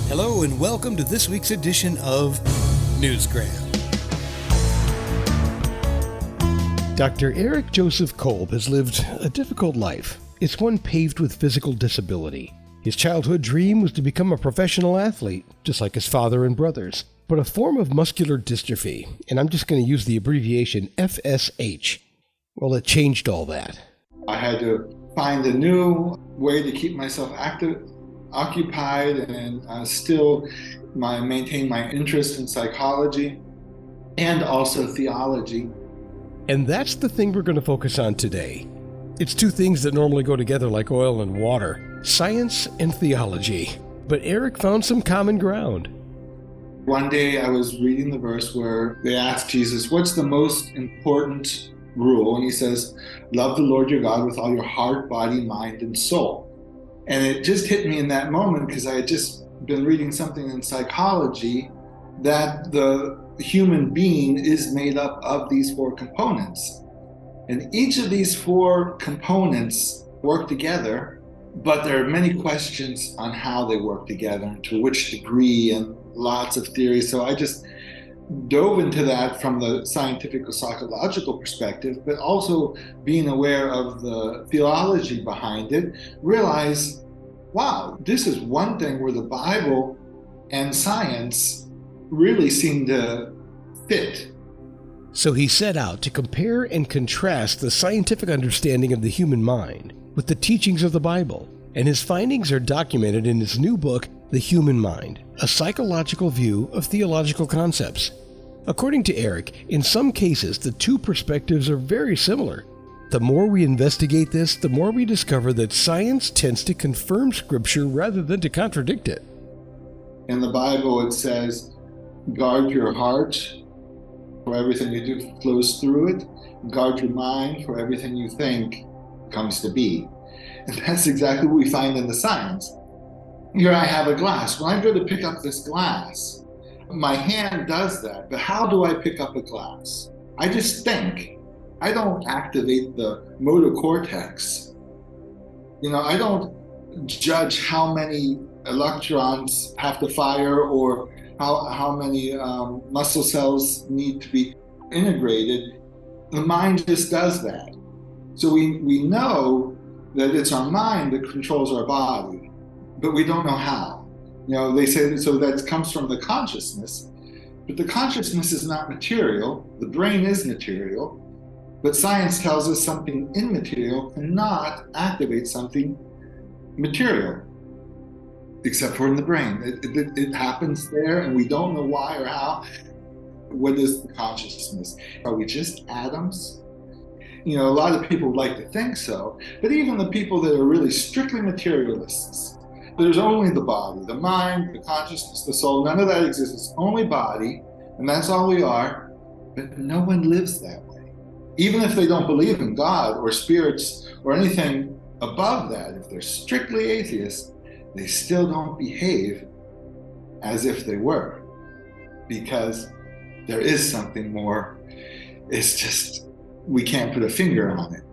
Hello and welcome to this week's edition of Newsgram. Dr. Eric Joseph Kolb has lived a difficult life. It's one paved with physical disability. His childhood dream was to become a professional athlete, just like his father and brothers, but a form of muscular dystrophy, and I'm just going to use the abbreviation FSH. Well, it changed all that. I had to find a new way to keep myself occupied and still maintain my interest in psychology and also theology. And that's the thing we're going to focus on today. It's two things that normally go together like oil and water, science and theology. But Eric found some common ground. One day I was reading the verse where they asked Jesus, what's the most important rule? And he says, love the Lord your God with all your heart, body, mind, and soul. And it just hit me in that moment because I had just been reading something in psychology that the human being is made up of these four components. And each of these four components work together, but there are many questions on how they work together and to which degree and lots of theories. So I just dove into that from the scientific or psychological perspective, but also being aware of the theology behind it, realize, wow, this is one thing where the Bible and science really seem to fit. So he set out to compare and contrast the scientific understanding of the human mind with the teachings of the Bible, and his findings are documented in his new book, The Human Mind, a psychological view of theological concepts. According to Eric, in some cases, the two perspectives are very similar. The more we investigate this, the more we discover that science tends to confirm Scripture rather than to contradict it. In the Bible, it says, guard your heart, for everything you do flows through it. Guard your mind, for everything you think comes to be. And that's exactly what we find in the science. Here I have a glass. When I go to pick up this glass, my hand does that, but how do I pick up a glass? I just think. I don't activate the motor cortex. I don't judge how many electrons have to fire or how many muscle cells need to be integrated. The mind just does that. So we know that it's our mind that controls our body, but we don't know how. They say that, so that comes from the consciousness, but the consciousness is not material. The brain is material, but science tells us something immaterial cannot activate something material, except for in the brain. It happens there, and we don't know why or how. What is the consciousness? Are we just atoms? A lot of people would like to think so, but even the people that are really strictly materialists, there's only the body, the mind, the consciousness, the soul. None of that exists. It's only body, and that's all we are. But no one lives that way. Even if they don't believe in God or spirits or anything above that, if they're strictly atheists, they still don't behave as if they were, because there is something more. It's just, we can't put a finger on it.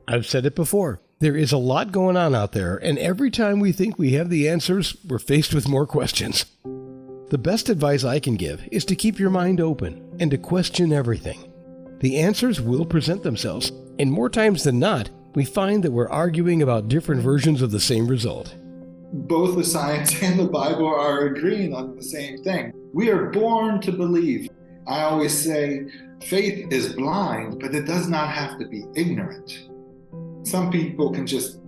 I've said it before. There is a lot going on out there, and every time we think we have the answers, we're faced with more questions. The best advice I can give is to keep your mind open and to question everything. The answers will present themselves, and more times than not, we find that we're arguing about different versions of the same result. Both the science and the Bible are agreeing on the same thing. We are born to believe. I always say faith is blind, but it does not have to be ignorant. Some people can just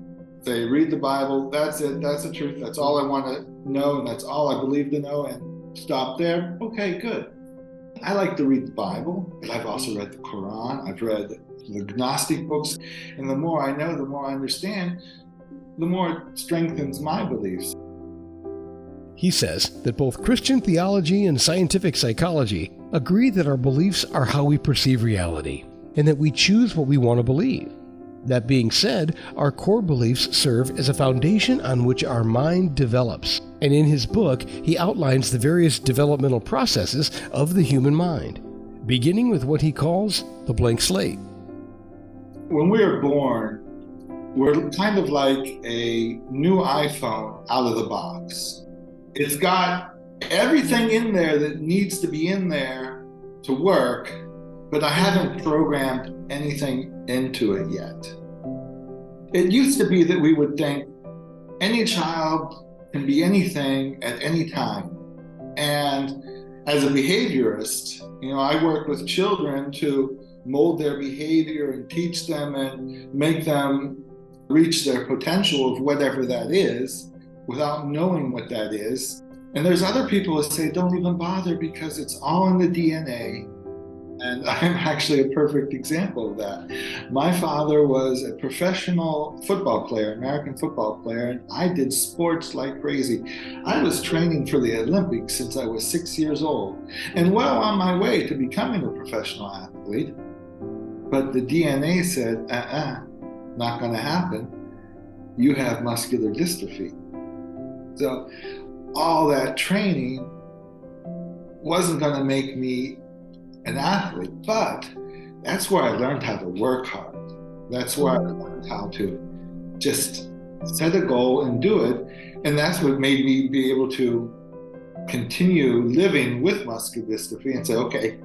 say, read the Bible, that's it, that's the truth, that's all I want to know, and that's all I believe to know, and stop there. Okay, good. I like to read the Bible, but I've also read the Quran, I've read the Gnostic books, and the more I know, the more I understand, the more it strengthens my beliefs. He says that both Christian theology and scientific psychology agree that our beliefs are how we perceive reality, and that we choose what we want to believe. That being said, our core beliefs serve as a foundation on which our mind develops. And in his book, he outlines the various developmental processes of the human mind, beginning with what he calls the blank slate. When we are born, we're kind of like a new iPhone out of the box. It's got everything in there that needs to be in there to work, but I haven't programmed anything into it yet. It used to be that we would think any child can be anything at any time. And as a behaviorist, I work with children to mold their behavior and teach them and make them reach their potential of whatever that is without knowing what that is. And there's other people who say, don't even bother because it's all in the DNA. And I'm actually a perfect example of that. My father was a professional football player, American football player, and I did sports like crazy. I was training for the Olympics since I was 6 years old and well on my way to becoming a professional athlete. But the DNA said, not going to happen. You have muscular dystrophy. So all that training wasn't going to make me an athlete, but that's where I learned how to work hard. That's where I learned how to just set a goal and do it. And that's what made me be able to continue living with muscular dystrophy and say, okay,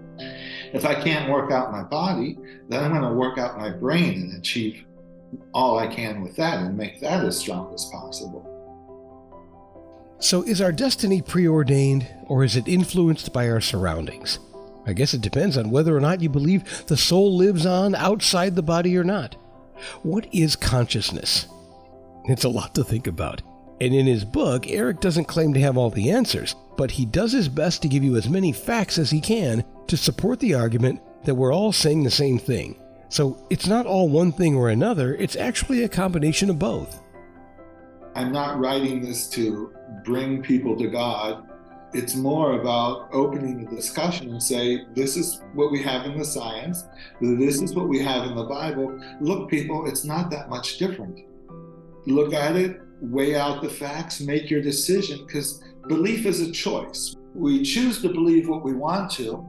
if I can't work out my body, then I'm going to work out my brain and achieve all I can with that and make that as strong as possible. So is our destiny preordained, or is it influenced by our surroundings? I guess it depends on whether or not you believe the soul lives on outside the body or not. What is consciousness? It's a lot to think about. And in his book, Eric doesn't claim to have all the answers, but he does his best to give you as many facts as he can to support the argument that we're all saying the same thing. So it's not all one thing or another, it's actually a combination of both. I'm not writing this to bring people to God. It's more about opening the discussion and say, this is what we have in the science, this is what we have in the Bible. Look, people, it's not that much different. Look at it, weigh out the facts, make your decision, because belief is a choice. We choose to believe what we want to,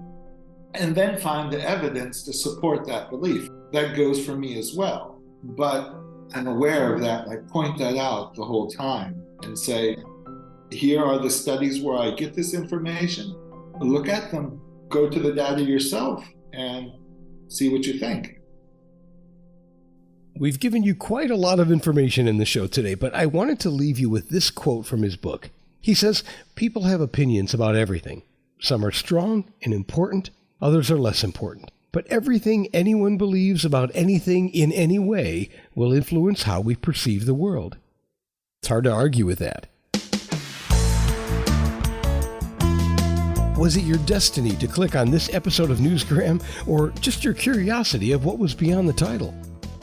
and then find the evidence to support that belief. That goes for me as well. But I'm aware of that, and I point that out the whole time and say, here are the studies where I get this information. Look at them, go to the data yourself, and see what you think. We've given you quite a lot of information in the show today, but I wanted to leave you with this quote from his book. He says, people have opinions about everything. Some are strong and important, others are less important. But everything anyone believes about anything in any way will influence how we perceive the world. It's hard to argue with that. Was it your destiny to click on this episode of Newsgram, or just your curiosity of what was beyond the title?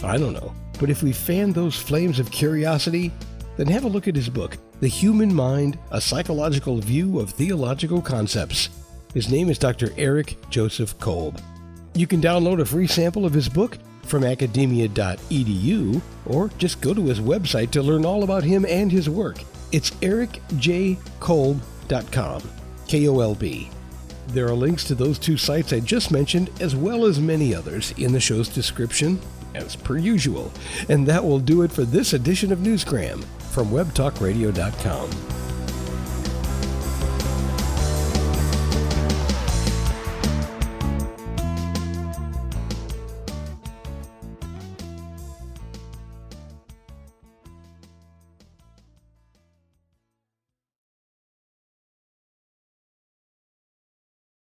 I don't know. But if we fanned those flames of curiosity, then have a look at his book, The Human Mind, A Psychological View of Theological Concepts. His name is Dr. Eric Joseph Kolb. You can download a free sample of his book from academia.edu, or just go to his website to learn all about him and his work. It's ericjkolb.com, Kolb. There are links to those two sites I just mentioned, as well as many others, in the show's description, as per usual. And that will do it for this edition of Newsgram from webtalkradio.com.